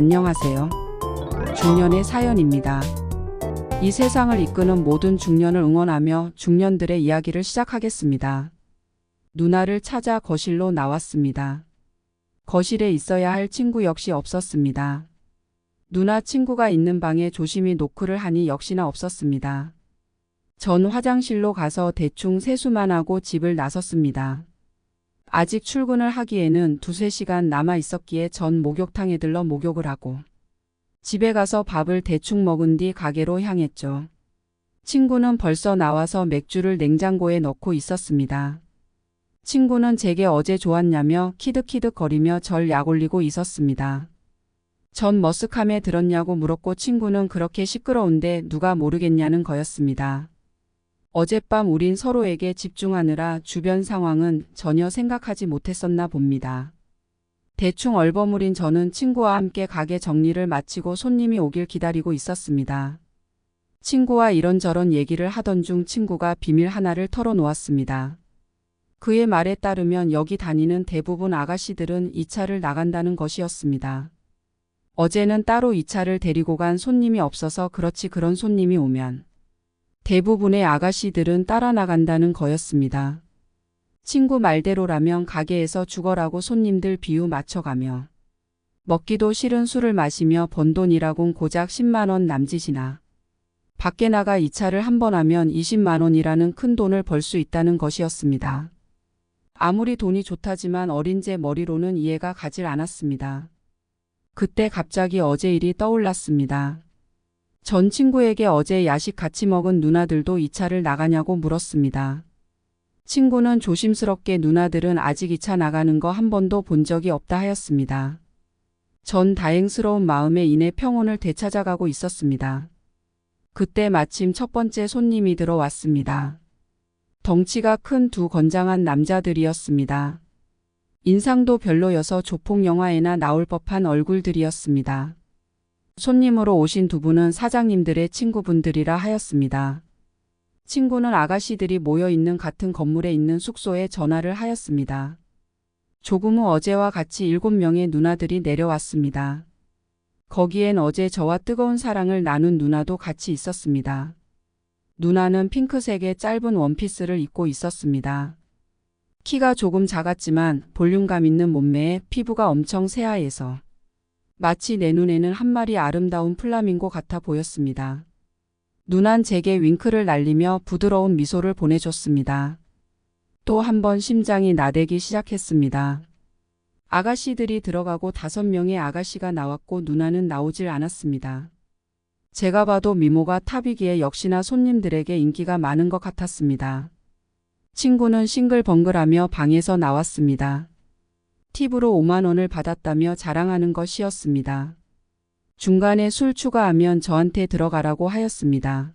안녕하세요. 중년의 사연입니다. 이 세상을 이끄는 모든 중년을 응원하며 중년들의 이야기를 시작하겠습니다. 누나를 찾아 거실로 나왔습니다. 거실에 있어야 할 친구 역시 없었습니다. 누나 친구가 있는 방에 조심히 노크를 하니 역시나 없었습니다. 전 화장실로 가서 대충 세수만 하고 집을 나섰습니다. 아직 출근을 하기에는 2-3시간 남아 있었기에 전 목욕탕에 들러 목욕을 하고 집에 가서 밥을 대충 먹은 뒤 가게로 향했죠. 친구는 벌써 나와서 맥주를 냉장고에 넣고 있었습니다. 친구는 제게 어제 좋았냐며 키득키득거리며 절 약올리고 있었습니다. 전 머쓱함에 들었냐고 물었고 친구는 그렇게 시끄러운데 누가 모르겠냐는 거였습니다. 어젯밤 우린 서로에게 집중하느라 주변 상황은 전혀 생각하지 못했었나 봅니다. 대충 얼버무린 저는 친구와 함께 가게 정리를 마치고 손님이 오길 기다리고 있었습니다. 친구와 이런저런 얘기를 하던 중 친구가 비밀 하나를 털어놓았습니다. 그의 말에 따르면 여기 다니는 대부분 아가씨들은 2차를 나간다는 것이었습니다. 어제는 따로 2차를 데리고 간 손님이 없어서 그렇지 그런 손님이 오면 대부분의 아가씨들은 따라 나간다는 거였습니다. 친구 말대로라면 가게에서 죽어라고 손님들 비유 맞춰가며 먹기도 싫은 술을 마시며 번 돈이라곤 고작 10만원 남짓이나 밖에 나가 2차를 한 번 하면 20만원이라는 큰 돈을 벌 수 있다는 것이었습니다. 아무리 돈이 좋다지만 어린 제 머리로는 이해가 가질 않았습니다. 그때 갑자기 어제 일이 떠올랐습니다. 전 친구에게 어제 야식 같이 먹은 누나들도 2차를 나가냐고 물었습니다. 친구는 조심스럽게 누나들은 아직 2차 나가는 거 한 번도 본 적이 없다 하였습니다. 전 다행스러운 마음에 이내 평온을 되찾아가고 있었습니다. 그때 마침 첫 번째 손님이 들어왔습니다. 덩치가 큰 두 건장한 남자들이었습니다. 인상도 별로여서 조폭 영화에나 나올 법한 얼굴들이었습니다. 손님으로 오신 두 분은 사장님들의 친구분들이라 하였습니다. 친구는 아가씨들이 모여있는 같은 건물에 있는 숙소에 전화를 하였습니다. 조금 후 어제와 같이 7명의 누나들이 내려왔습니다. 거기엔 어제 저와 뜨거운 사랑을 나눈 누나도 같이 있었습니다. 누나는 핑크색의 짧은 원피스를 입고 있었습니다. 키가 조금 작았지만 볼륨감 있는 몸매에 피부가 엄청 새하얘서 마치 내 눈에는 한 마리 아름다운 플라밍고 같아 보였습니다. 누난 제게 윙크를 날리며 부드러운 미소를 보내줬습니다. 또 한 번 심장이 나대기 시작했습니다. 아가씨들이 들어가고 5명의 아가씨가 나왔고 누나는 나오질 않았습니다. 제가 봐도 미모가 탑이기에 역시나 손님들에게 인기가 많은 것 같았습니다. 친구는 싱글벙글하며 방에서 나왔습니다. 팁으로 5만원을 받았다며 자랑하는 것이었습니다. 중간에 술 추가하면 저한테 들어가라고 하였습니다.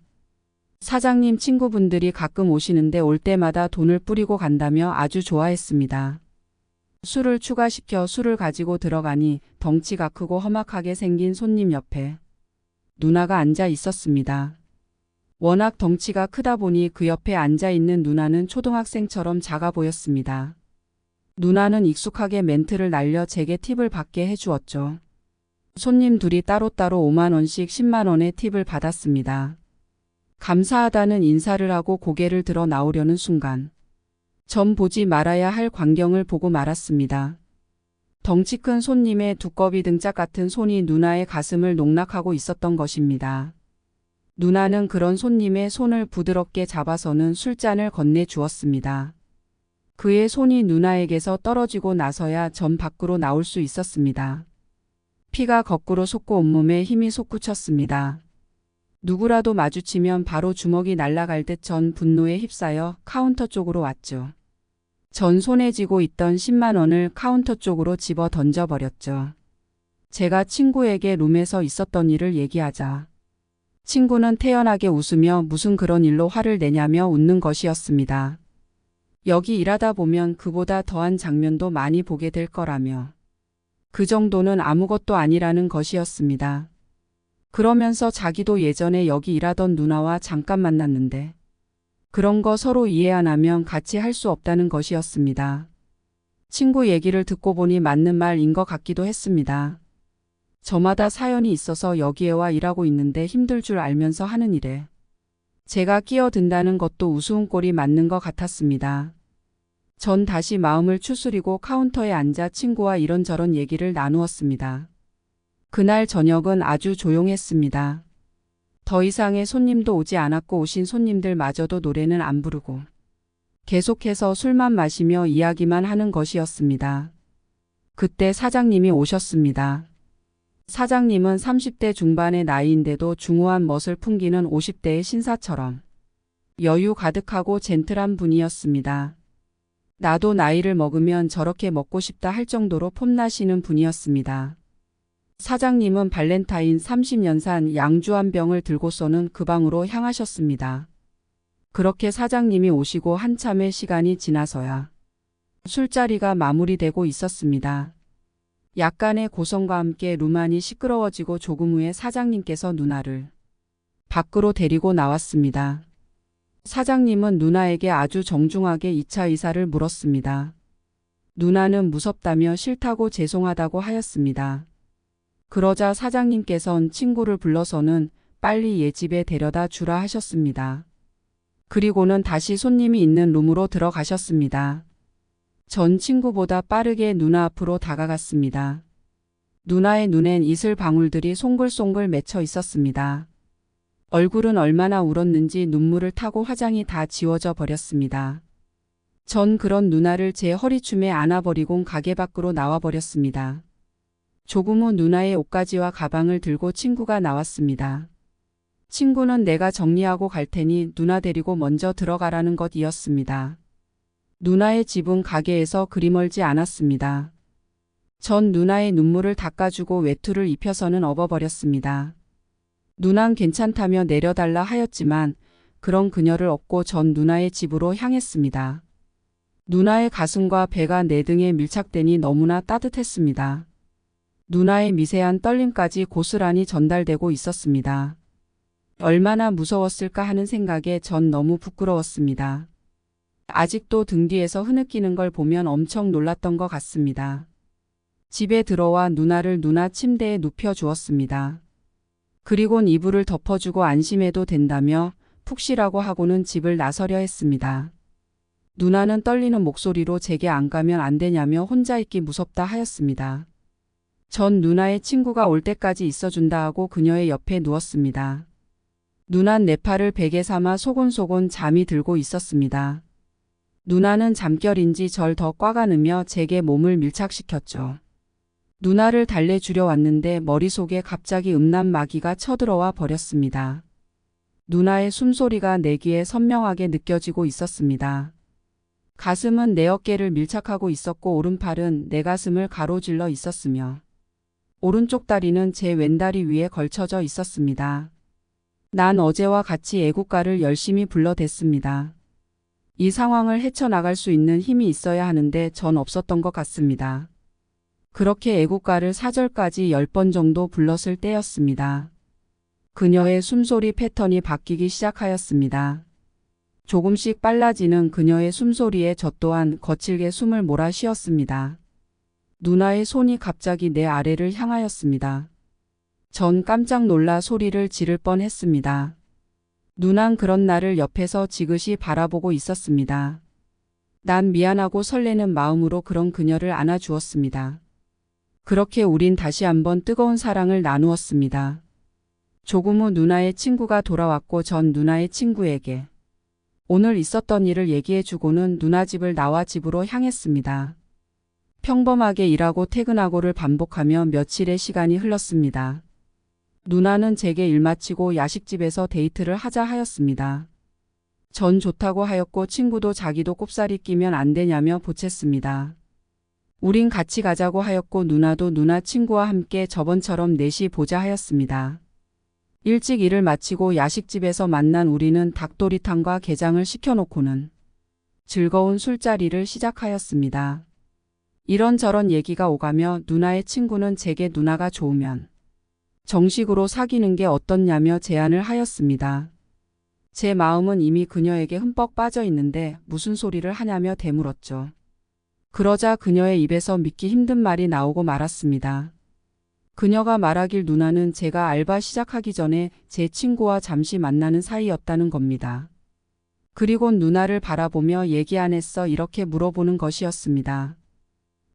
사장님 친구분들이 가끔 오시는데 올 때마다 돈을 뿌리고 간다며 아주 좋아했습니다. 술을 추가시켜 술을 가지고 들어가니 덩치가 크고 험악하게 생긴 손님 옆에 누나가 앉아 있었습니다. 워낙 덩치가 크다 보니 그 옆에 앉아 있는 누나는 초등학생처럼 작아 보였습니다. 누나는 익숙하게 멘트를 날려 제게 팁을 받게 해주었죠. 손님 둘이 따로따로 5만원씩 10만원의 팁을 받았습니다. 감사하다는 인사를 하고 고개를 들어 나오려는 순간 전 보지 말아야 할 광경을 보고 말았습니다. 덩치 큰 손님의 두꺼비 등짝 같은 손이 누나의 가슴을 농락하고 있었던 것입니다. 누나는 그런 손님의 손을 부드럽게 잡아서는 술잔을 건네주었습니다. 그의 손이 누나에게서 떨어지고 나서야 전 밖으로 나올 수 있었습니다. 피가 거꾸로 솟고 온몸에 힘이 솟구쳤습니다. 누구라도 마주치면 바로 주먹이 날아갈 듯 전 분노에 휩싸여 카운터 쪽으로 왔죠. 전 손에 쥐고 있던 10만원을 카운터 쪽으로 집어 던져버렸죠. 제가 친구에게 룸에서 있었던 일을 얘기하자 친구는 태연하게 웃으며 무슨 그런 일로 화를 내냐며 웃는 것이었습니다. 여기 일하다 보면 그보다 더한 장면도 많이 보게 될 거라며 그 정도는 아무것도 아니라는 것이었습니다. 그러면서 자기도 예전에 여기 일하던 누나와 잠깐 만났는데 그런 거 서로 이해 안 하면 같이 할 수 없다는 것이었습니다. 친구 얘기를 듣고 보니 맞는 말인 것 같기도 했습니다. 저마다 사연이 있어서 여기에 와 일하고 있는데 힘들 줄 알면서 하는 일에 제가 끼어든다는 것도 우스운 꼴이 맞는 것 같았습니다. 전 다시 마음을 추스리고 카운터에 앉아 친구와 이런저런 얘기를 나누었습니다. 그날 저녁은 아주 조용했습니다. 더 이상의 손님도 오지 않았고 오신 손님들마저도 노래는 안 부르고 계속해서 술만 마시며 이야기만 하는 것이었습니다. 그때 사장님이 오셨습니다. 사장님은 30대 중반의 나이인데도 중후한 멋을 풍기는 50대의 신사처럼 여유 가득하고 젠틀한 분이었습니다. 나도 나이를 먹으면 저렇게 먹고 싶다 할 정도로 폼나시는 분이었습니다. 사장님은 발렌타인 30년산 양주 한 병을 들고서는 그 방으로 향하셨습니다. 그렇게 사장님이 오시고 한참의 시간이 지나서야 술자리가 마무리되고 있었습니다. 약간의 고성과 함께 루만이 시끄러워지고 조금 후에 사장님께서 누나를 밖으로 데리고 나왔습니다. 사장님은 누나에게 아주 정중하게 2차 이사를 물었습니다. 누나는 무섭다며 싫다고 죄송하다고 하였습니다. 그러자 사장님께선 친구를 불러서는 빨리 얘 집에 데려다 주라 하셨습니다. 그리고는 다시 손님이 있는 룸으로 들어가셨습니다. 전 친구보다 빠르게 누나 앞으로 다가갔습니다. 누나의 눈엔 이슬 방울들이 송글송글 맺혀 있었습니다. 얼굴은 얼마나 울었는지 눈물을 타고 화장이 다 지워져 버렸습니다. 전 그런 누나를 제 허리춤에 안아버리곤 가게 밖으로 나와버렸습니다. 조금 후 누나의 옷가지와 가방을 들고 친구가 나왔습니다. 친구는 내가 정리하고 갈 테니 누나 데리고 먼저 들어가라는 것이었습니다. 누나의 집은 가게에서 그리 멀지 않았습니다. 전 누나의 눈물을 닦아주고 외투를 입혀서는 업어버렸습니다. 누난 괜찮다며 내려달라 하였지만 그런 그녀를 업고 전 누나의 집으로 향했습니다. 누나의 가슴과 배가 내 등에 밀착되니 너무나 따뜻했습니다. 누나의 미세한 떨림까지 고스란히 전달되고 있었습니다. 얼마나 무서웠을까 하는 생각에 전 너무 부끄러웠습니다. 아직도 등 뒤에서 흐느끼는 걸 보면 엄청 놀랐던 것 같습니다. 집에 들어와 누나를 누나 침대에 눕혀주었습니다. 그리곤 이불을 덮어주고 안심해도 된다며 푹 쉬라고 하고는 집을 나서려 했습니다. 누나는 떨리는 목소리로 제게 안 가면 안 되냐며 혼자 있기 무섭다 하였습니다. 전 누나의 친구가 올 때까지 있어준다 하고 그녀의 옆에 누웠습니다. 누난 내 팔을 베개 삼아 소곤소곤 잠이 들고 있었습니다. 누나는 잠결인지 절 더 꽉 안으며 제게 몸을 밀착시켰죠. 누나를 달래주려 왔는데 머릿속에 갑자기 음란마귀가 쳐들어와 버렸습니다. 누나의 숨소리가 내 귀에 선명하게 느껴지고 있었습니다. 가슴은 내 어깨를 밀착하고 있었고 오른팔은 내 가슴을 가로질러 있었으며 오른쪽 다리는 제 왼다리 위에 걸쳐져 있었습니다. 난 어제와 같이 애국가를 열심히 불러댔습니다. 이 상황을 헤쳐나갈 수 있는 힘이 있어야 하는데 전 없었던 것 같습니다. 그렇게 애국가를 4절까지 10번 정도 불렀을 때였습니다. 그녀의 숨소리 패턴이 바뀌기 시작하였습니다. 조금씩 빨라지는 그녀의 숨소리에 저 또한 거칠게 숨을 몰아 쉬었습니다. 누나의 손이 갑자기 내 아래를 향하였습니다. 전 깜짝 놀라 소리를 지를 뻔했습니다. 누난 그런 나를 옆에서 지그시 바라보고 있었습니다. 난 미안하고 설레는 마음으로 그런 그녀를 안아주었습니다. 그렇게 우린 다시 한번 뜨거운 사랑을 나누었습니다. 조금 후 누나의 친구가 돌아왔고 전 누나의 친구에게 오늘 있었던 일을 얘기해주고는 누나 집을 나와 집으로 향했습니다. 평범하게 일하고 퇴근하고를 반복하며 며칠의 시간이 흘렀습니다. 누나는 제게 일 마치고 야식집에서 데이트를 하자 하였습니다. 전 좋다고 하였고 친구도 자기도 꼽살이 끼면 안 되냐며 보챘습니다. 우린 같이 가자고 하였고 누나도 누나 친구와 함께 저번처럼 넷이 보자 하였습니다. 일찍 일을 마치고 야식집에서 만난 우리는 닭도리탕과 게장을 시켜놓고는 즐거운 술자리를 시작하였습니다. 이런저런 얘기가 오가며 누나의 친구는 제게 누나가 좋으면 정식으로 사귀는 게 어떻냐며 제안을 하였습니다. 제 마음은 이미 그녀에게 흠뻑 빠져 있는데 무슨 소리를 하냐며 되물었죠. 그러자 그녀의 입에서 믿기 힘든 말이 나오고 말았습니다. 그녀가 말하길 누나는 제가 알바 시작하기 전에 제 친구와 잠시 만나는 사이였다는 겁니다. 그리곤 누나를 바라보며 얘기 안 했어 이렇게 물어보는 것이었습니다.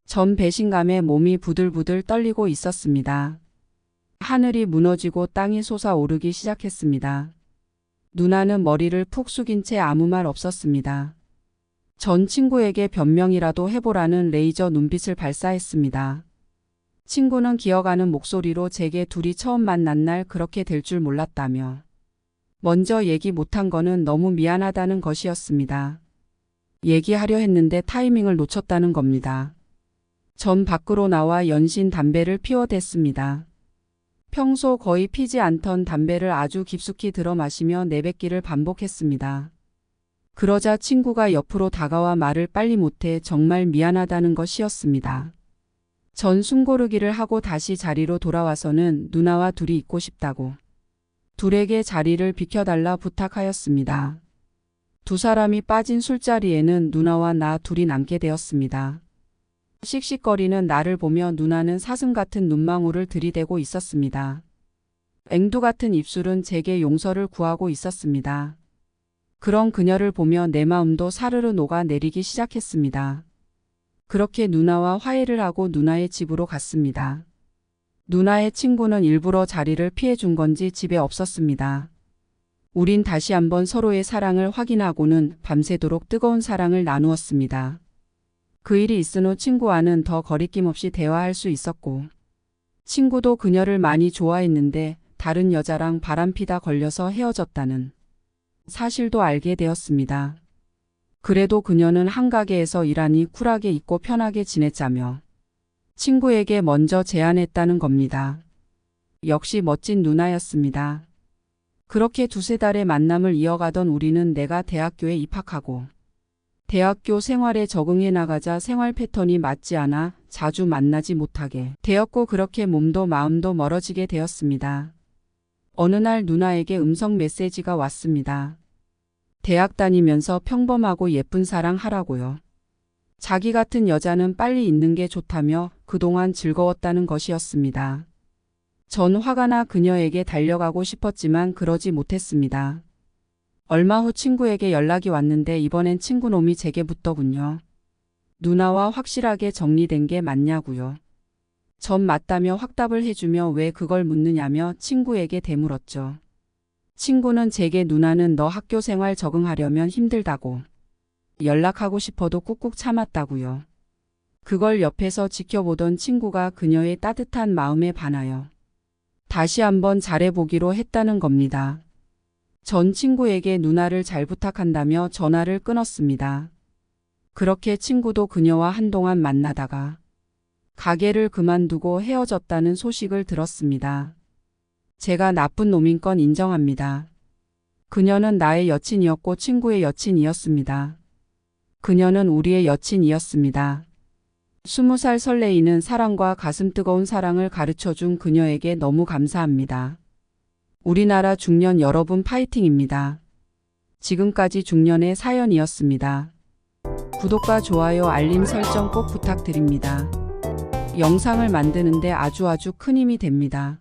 전 배신감에 몸이 부들부들 떨리고 있었습니다. 하늘이 무너지고 땅이 솟아오르기 시작했습니다. 누나는 머리를 푹 숙인 채 아무 말 없었습니다. 전 친구에게 변명이라도 해보라는 레이저 눈빛을 발사했습니다. 친구는 기어가는 목소리로 제게 둘이 처음 만난 날 그렇게 될 줄 몰랐다며 먼저 얘기 못한 거는 너무 미안하다는 것이었습니다. 얘기하려 했는데 타이밍을 놓쳤다는 겁니다. 전 밖으로 나와 연신 담배를 피워댔습니다. 평소 거의 피지 않던 담배를 아주 깊숙이 들어 마시며 내뱉기를 반복했습니다. 그러자 친구가 옆으로 다가와 말을 빨리 못해 정말 미안하다는 것이었습니다. 전 숨고르기를 하고 다시 자리로 돌아와서는 누나와 둘이 있고 싶다고 둘에게 자리를 비켜달라 부탁하였습니다. 두 사람이 빠진 술자리에는 누나와 나 둘이 남게 되었습니다. 씩씩거리는 나를 보며 누나는 사슴 같은 눈망울을 들이대고 있었습니다. 앵두 같은 입술은 제게 용서를 구하고 있었습니다. 그런 그녀를 보며 내 마음도 사르르 녹아내리기 시작했습니다. 그렇게 누나와 화해를 하고 누나의 집으로 갔습니다. 누나의 친구는 일부러 자리를 피해준 건지 집에 없었습니다. 우린 다시 한번 서로의 사랑을 확인하고는 밤새도록 뜨거운 사랑을 나누었습니다. 그 일이 있은 후 친구와는 더 거리낌 없이 대화할 수 있었고 친구도 그녀를 많이 좋아했는데 다른 여자랑 바람피다 걸려서 헤어졌다는 사실도 알게 되었습니다. 그래도 그녀는 한가게에서 일하니 쿨하게 있고 편하게 지냈자며 친구에게 먼저 제안했다는 겁니다. 역시 멋진 누나였습니다. 그렇게 두세 달의 만남을 이어가던 우리는 내가 대학교에 입학하고 대학교 생활에 적응해 나가자 생활 패턴이 맞지 않아 자주 만나지 못하게 되었고 그렇게 몸도 마음도 멀어지게 되었습니다. 어느 날 누나에게 음성 메시지가 왔습니다. 대학 다니면서 평범하고 예쁜 사랑 하라고요. 자기 같은 여자는 빨리 있는 게 좋다며 그동안 즐거웠다는 것이었습니다. 전 화가 나 그녀에게 달려가고 싶었지만 그러지 못했습니다. 얼마 후 친구에게 연락이 왔는데 이번엔 친구놈이 제게 묻더군요. 누나와 확실하게 정리된 게 맞냐고요. 전 맞다며 확답을 해주며 왜 그걸 묻느냐며 친구에게 되물었죠. 친구는 제게 누나는 너 학교 생활 적응하려면 힘들다고 연락하고 싶어도 꾹꾹 참았다고요. 그걸 옆에서 지켜보던 친구가 그녀의 따뜻한 마음에 반하여 다시 한번 잘해보기로 했다는 겁니다. 전 친구에게 누나를 잘 부탁한다며 전화를 끊었습니다. 그렇게 친구도 그녀와 한동안 만나다가 가게를 그만두고 헤어졌다는 소식을 들었습니다. 제가 나쁜 놈인 건 인정합니다. 그녀는 나의 여친이었고 친구의 여친이었습니다. 그녀는 우리의 여친이었습니다. 20살 설레이는 사랑과 가슴 뜨거운 사랑을 가르쳐준 그녀에게 너무 감사합니다. 우리나라 중년 여러분 파이팅입니다. 지금까지 중년의 사연이었습니다. 구독과 좋아요 알림 설정 꼭 부탁드립니다. 영상을 만드는데 아주 큰 힘이 됩니다.